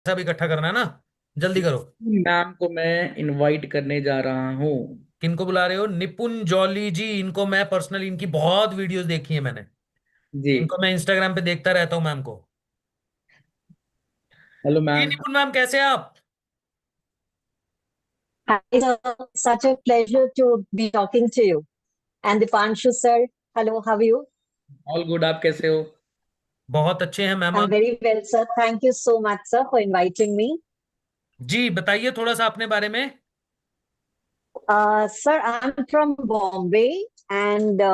सब इकट्ठा करना है ना, जल्दी करो। मैम को मैं इनवाइट करने जा रहा हूँ। किनको बुला रहे हो? निपुण जॉली जी, इनको मैं पर्सनली, इनकी बहुत वीडियोस देखी है मैंने। जी। इनको मैं इंस्टाग्राम पे देखता रहता हूँ मैम को। हेलो जी मैम। निपुण मैम, कैसे हैं आप? Hi, sir. Such a pleasure to be talking to you. And Dipanshu, sir. Hello, how are you? All good, आप कैसे हो? बहुत अच्छे हैं मैम I'm आप। very well, sir. Thank you so much, sir, for inviting me. जी बताइए थोड़ा सा अपने बारे में। Sir, I'm from Bombay and I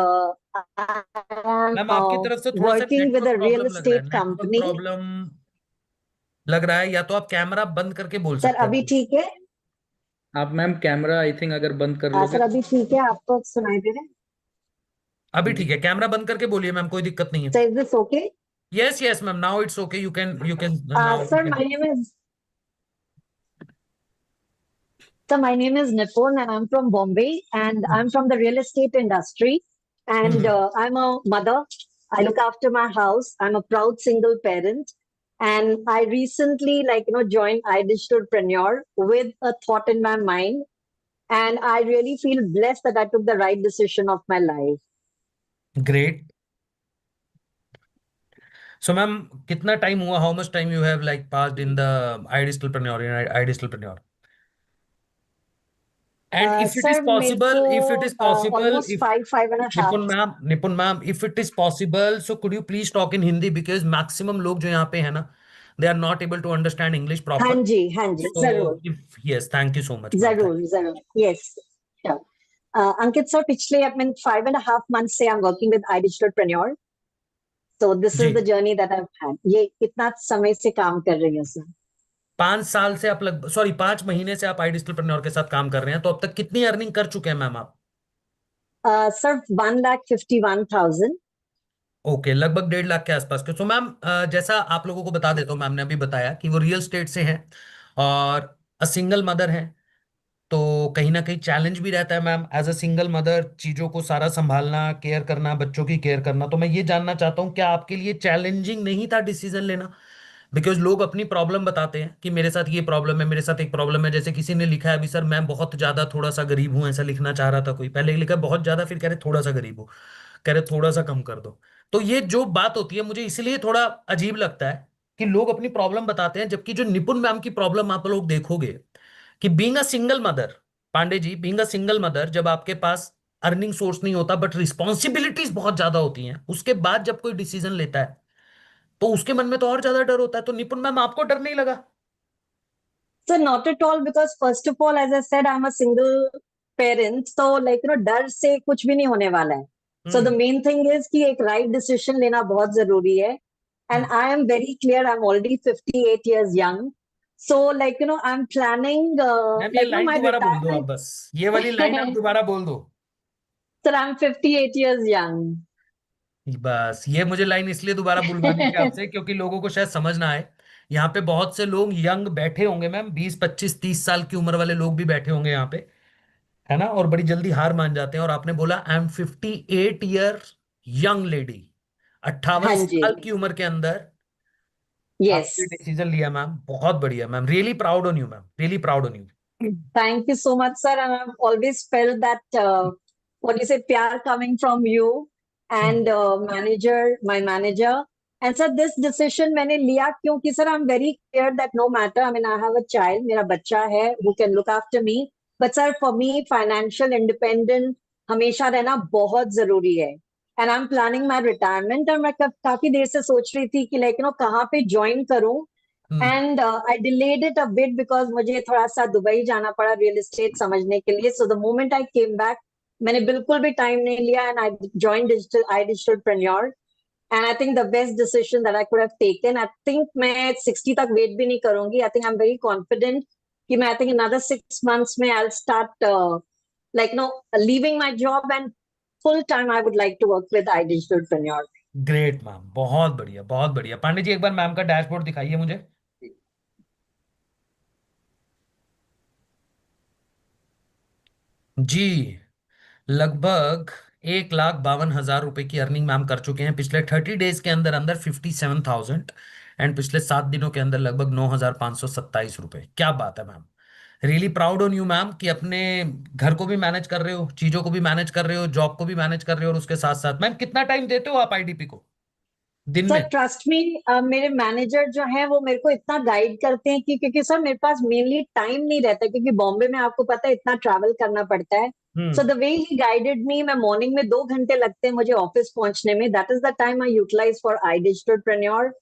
am ma'am आपकी तरफ से थोड़ा सा working with network a real problem लग रहा है, estate नेटवर्क company. प्रॉब्लम लग रहा है, या तो आप कैमरा बंद करके बोल सर सकते अभी हैं। ठीक है? आप मैम कैमरा आई थिंक अगर बंद कर लोगे सर अभी ठीक है, आपको सुनाई दे रहा है? अभी ठीक है, कैमरा बंद करके बोलिए मैम, कोई दिक्कत नहीं है। So is this okay? Yes yes ma'am, now it's okay, you can now you Sir, can. my name is Nipun and I'm from Bombay and I'm from the real estate industry and hmm. I'm a mother. I look after my house. I'm a proud single parent and I recently joined iDigitalpreneur with a thought in my mind and I really feel blessed that I took the right decision of my life. Great. So ma'am, कितना time हुआ, how much time you have like passed in the idealpreneur? And if it is Sir, मेरे को possible, if it is possible, almost if five and a half. Nipun ma'am, if it is possible so could you please talk in Hindi, because maximum लोग जो यहाँ पे है ना, they are not able to understand English proper. हाँ जी सो जरूर if yes, thank you so much ma'am. जरूर जरूर yes. Sure. Ankit sir, पिछले I mean 5.5 months से I'm working with iDigitalpreneur. So this ji, is the journey that I've had. ये कितना समय से काम कर रही हूँ सर? 5 साल से आप लगभग, सॉरी 5 महीने से आप आइडियलप्रेन्योर के साथ काम कर रहे हैं, तो अब तक कितनी अर्निंग कर चुके हैं मैम आप? सर 1,51,000. ओके, लगभग 1.5 लाख के आसपास के। तो मैम जैसा आप लोगों को बता देता हूँ, मैम ने अभी बताया कि वो रियल स्टेट से हैं और अ सिंगल मदर है। तो कहीं ना कहीं चैलेंज भी रहता है ma'am, as a single mother चीजों को सारा संभालना, केयर करना, बच्चों की केयर करना। तो मैं ये जानना चाहता हूँ, क्या आपके लिए चैलेंजिंग नहीं था डिसीजन लेना? बिकॉज लोग अपनी प्रॉब्लम बताते हैं कि मेरे साथ ये प्रॉब्लम है, मेरे साथ एक प्रॉब्लम है। जैसे किसी ने लिखा है अभी, सर मैं बहुत ज्यादा थोड़ा सा गरीब हूँ, ऐसा लिखना चाह रहा था कोई, पहले लिखा बहुत ज्यादा, फिर कह रहे थोड़ा सा गरीब हूँ, कह रहे थोड़ा सा कम कर दो। तो ये जो बात होती है, मुझे इसलिए थोड़ा अजीब लगता है कि लोग अपनी प्रॉब्लम बताते हैं, जबकि जो निपुण मैम की प्रॉब्लम आप लोग देखोगे कि being a single mother, Pandey ji, being a single mother, जब आपके पास अर्निंग सोर्स नहीं होता बट रिस्पॉन्सिबिलिटीज बहुत ज्यादा होती हैं, उसके बाद जब कोई डिसीजन लेता है तो उसके मन में तो और ज्यादा डर होता है। तो निपुण मैम, आपको डर नहीं लगा? So not at all because first of all, as I said, I'm a single parent. So डर से कुछ भी नहीं होने वाला है. So the hmm. main thing is कि एक right decision लेना बहुत जरूरी है. And I am very clear. I'm already 58 years young. So I'm planning ma'am ये लाइन my दोबारा बोल दो आप, retirement. बस ये वाली लाइन आप दोबारा बोल दो। Sir, I'm 58 years young. बस ये मुझे लाइन इसलिए दोबारा बुलवानी थी आपसे, क्योंकि लोगों को शायद समझ ना आए। यहाँ पे बहुत से लोग यंग बैठे होंगे मैम, 20 25 30 साल की उम्र वाले लोग भी बैठे होंगे यहाँ पे, है ना, और बड़ी जल्दी हार मान जाते हैं। और आपने बोला I am 58 year young lady, अट्ठावन हाँ जी. साल की उम्र के अंदर आपने Yes. डिसीजन लिया मैम, बहुत बढ़िया ma'am, really proud on you ma'am, really proud on you. Thank you so much, sir. And I've always felt that what do you say, pyar coming from you and my manager. And sir, this decision मैंने लिया क्योंकि sir, I'm very clear that no matter, I mean, I have a child, मेरा बच्चा है who can look after me. But sir, for me, financial independent हमेशा रहना बहुत जरूरी है. And I'm planning my retirement और मैं काफी देर से सोच रही थी कि कहाँ पे join करूं. हम्म। And I delayed it a bit because मुझे थोड़ा सा दुबई जाना पड़ा रियल एस्टेट समझने के लिए. So the moment I came back, मैंने बिल्कुल भी टाइम नहीं लिया and I joined iDigitalpreneur. And I think the best decision that I could have taken. I think मैं 60 तक wait भी नहीं करूंगी. I think I'm very confident कि मैं I think another 6 months में I'll start leaving my job and full time I would like to work with iDigitalpreneur. Great ma'am, बहुत बढ़िया बहुत बढ़िया। पांडे जी एक बार मैम का डैशबोर्ड दिखाइए मुझे। जी, लगभग 1,52,000 रुपए की अर्निंग मैम कर चुके हैं पिछले 30 डेज के अंदर अंदर, 57,000। एंड पिछले 7 दिनों के अंदर लगभग 9,527 रुपए। क्या बात है ma'am, really proud on you ma'am कि अपने घर को भी मैनेज कर रहे हो, चीजों को भी मैनेज कर रहे हो, जॉब को भी मैनेज कर रहे हो, और उसके साथ साथ मैम कितना टाइम देते हो आप आईडीपी को दिन सर में? ट्रस्ट मी, मेरे मैनेजर जो है वो मेरे को इतना गाइड करते हैं कि क्योंकि सर मेरे पास मेनली टाइम नहीं रहता, क्योंकि बॉम्बे में आपको पता है इतना ट्रैवल करना पड़ता है। सो हम्म। द वे ही गाइडेड मी, मैं मॉर्निंग में 2 घंटे लगते हैं मुझे ऑफिस पहुंचने में, that is the time I utilize for I digitalpreneur.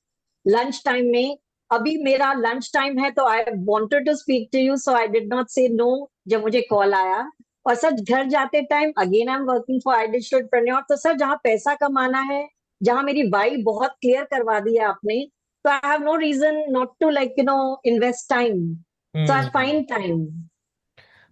Lunch time में, अभी मेरा लंच टाइम है तो I wanted to speak to you, so I did not say no जब मुझे कॉल आया। और सर घर जाते time again I am working for I digitalpreneur. तो सर जहाँ पैसा कमाना है, जहां मेरी वाई बहुत क्लियर करवा दी है आपने, तो I have no reason not to like invest time. So I hmm. Find time,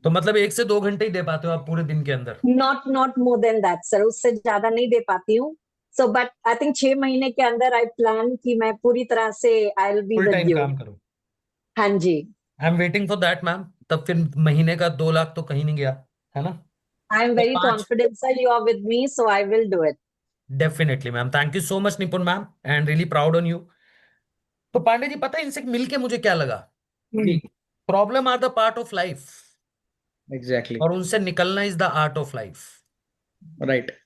तो मतलब 1 से 2 घंटे ही दे पाते हो आप पूरे दिन के अंदर? Not more than that sir, उससे ज्यादा नहीं दे पाती हूँ। सो बट आई थिंक 6 महीने के अंदर आई प्लान कि मैं पूरी तरह से I will be full with time you. काम करो। हाँ जी। I am waiting for that ma'am. तब फिर महीने का 2 लाख तो कहीं नहीं गया, है ना? आई एम तो very 5। Confident sir, you are with me, so I will do it. Definitely ma'am, thank you so much Nipun ma'am, and really proud on you. तो पांडे जी, पता है इनसे मिलके मुझे क्या लगा? जी। Problem are the part of life, exactly. और उनसे निकलना is the art of life. Right.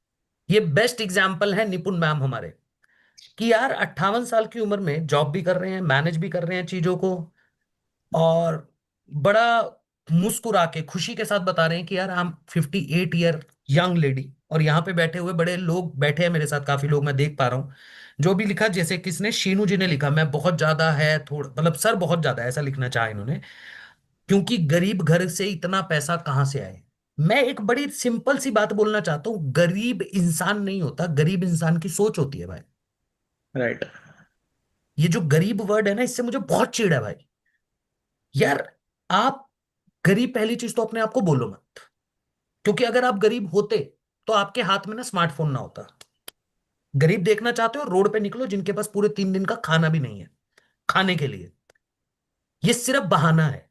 ये बेस्ट एग्जाम्पल है निपुण मैम हमारे, कि यार 58 साल की उम्र में जॉब भी कर रहे हैं, मैनेज भी कर रहे हैं चीजों को, और बड़ा मुस्कुरा के खुशी के साथ बता रहे हैं कि यार I am 58 year young lady. और यहाँ पे बैठे हुए बड़े लोग बैठे हैं मेरे साथ, काफी लोग मैं देख पा रहा हूँ। जो भी लिखा, जैसे किसने, शीनू जी ने लिखा, मैं बहुत ज्यादा है थोड़ा, मतलब सर बहुत ज्यादा है, ऐसा लिखना चाहा इन्होंने, क्योंकि गरीब घर से इतना पैसा कहाँ से आए। मैं एक बड़ी सिंपल सी बात बोलना चाहता हूँ, गरीब इंसान नहीं होता, गरीब इंसान की सोच होती है भाई। राइट। ये जो गरीब वर्ड है ना, इससे मुझे बहुत चिढ़ है भाई। यार आप गरीब, पहली चीज तो अपने आप को बोलो मत, क्योंकि अगर आप गरीब होते तो आपके हाथ में ना स्मार्टफोन ना होता। गरीब देखना चाहते हो, रोड पे निकलो, जिनके पास पूरे 3 दिन का खाना भी नहीं है खाने के लिए। ये सिर्फ बहाना है।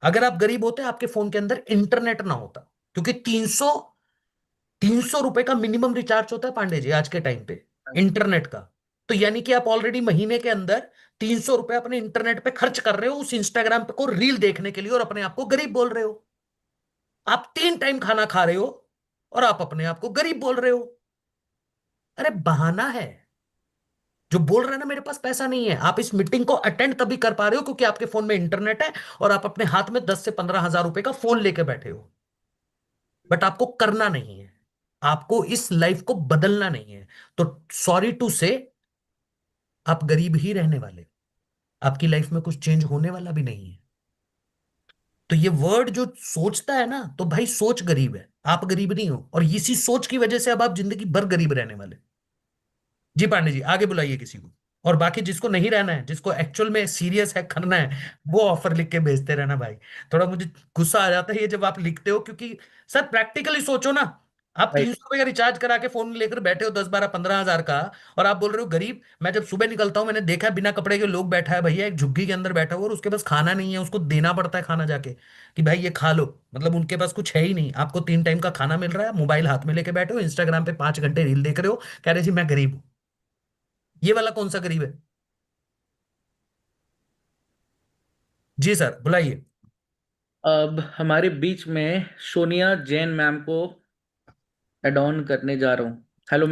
अगर आप गरीब होते, आपके फोन के अंदर इंटरनेट ना होता, क्योंकि 300 रुपए का मिनिमम रिचार्ज होता है पांडे जी आज के टाइम पे इंटरनेट का। तो यानी कि आप ऑलरेडी महीने के अंदर 300 रुपए अपने इंटरनेट पे खर्च कर रहे हो, उस इंस्टाग्राम पे को रील देखने के लिए, और अपने आप को गरीब बोल रहे हो। आप 3 टाइम खाना खा रहे हो और आप अपने आप को गरीब बोल रहे हो। अरे बहाना है। जो बोल रहे हैं ना मेरे पास पैसा नहीं है, आप इस मीटिंग को अटेंड तभी कर पा रहे हो क्योंकि आपके फोन में इंटरनेट है, और आप अपने हाथ में 10 से 15 हजार रुपए का फोन लेके बैठे हो। बट आपको करना नहीं है, आपको इस लाइफ को बदलना नहीं है। तो सॉरी टू से, आप गरीब ही रहने वाले हो। आपकी लाइफ में कुछ चेंज होने वाला भी नहीं है। तो ये वर्ड जो सोचता है ना, तो भाई सोच गरीब है, आप गरीब नहीं हो, और इसी सोच की वजह से अब आप जिंदगी भर गरीब रहने वाले। जी पांडे जी, आगे बुलाइए किसी को। और बाकी जिसको नहीं रहना है, जिसको एक्चुअल में सीरियस है करना है, वो ऑफर लिख के भेजते रहना भाई। थोड़ा मुझे गुस्सा आ जाता है ये जब आप लिखते हो, क्योंकि सर प्रैक्टिकली सोचो ना, आप तीन राइट। सौ रुपए का रिचार्ज करा के फोन लेकर बैठे हो 10, 12, 15 हजार का, और आप बोल रहे हो गरीब। मैं जब सुबह निकलता हूँ, मैंने देखा है बिना कपड़े के लोग बैठा है भैया एक झुग्गी के अंदर बैठा हुआ, और उसके पास खाना नहीं है, उसको देना पड़ता है खाना जाके, कि भाई ये खा लो। मतलब उनके पास कुछ है ही नहीं, आपको 3 टाइम का खाना मिल रहा है, मोबाइल हाथ में लेके बैठे हो, इंस्टाग्राम पे 5 घंटे रील देख रहे हो, कह रहे जी मैं गरीब हूं। ये वाला कौन सा गरीब है? जी सर बुलाइए। अब हमारे बीच में सोनिया जैन मैम को एड ऑन करने जा रहा हूँ।